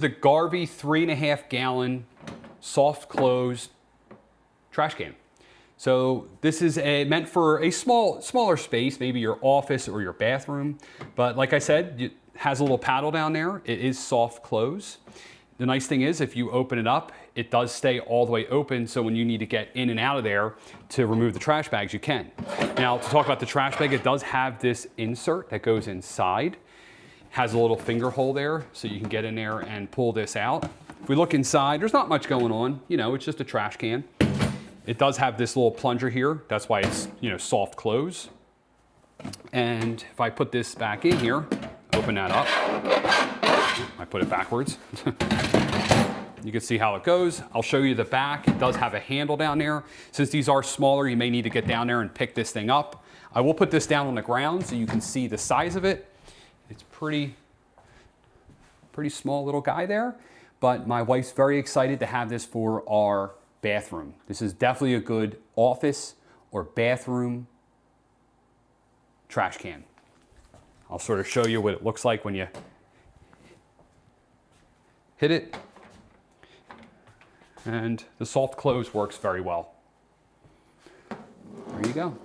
The Garvee 3.5 gallon soft close trash can. So this is meant for a smaller space, maybe your office or your bathroom. But like I said, it has a little paddle down there. It is soft close. The nice thing is if you open it up, it does stay all the way open. So when you need to get in and out of there to remove the trash bags, you can. Now to talk about the trash bag, it does have this insert that goes inside. Has a little finger hole there so you can get in there and pull this out. If we look inside, there's not much going on. You know, it's just a trash can. It does have this little plunger here. That's why it's, you know, soft close. And if I put this back in here, open that up. I put it backwards. You can see how it goes. I'll show you the back. It does have a handle down there. Since these are smaller, you may need to get down there and pick this thing up. I will put this down on the ground so you can see the size of it. It's pretty small little guy there, but my wife's very excited to have this for our bathroom. This is definitely a good office or bathroom trash can. I'll sort of show you what it looks like when you hit it. And the soft close works very well. There you go.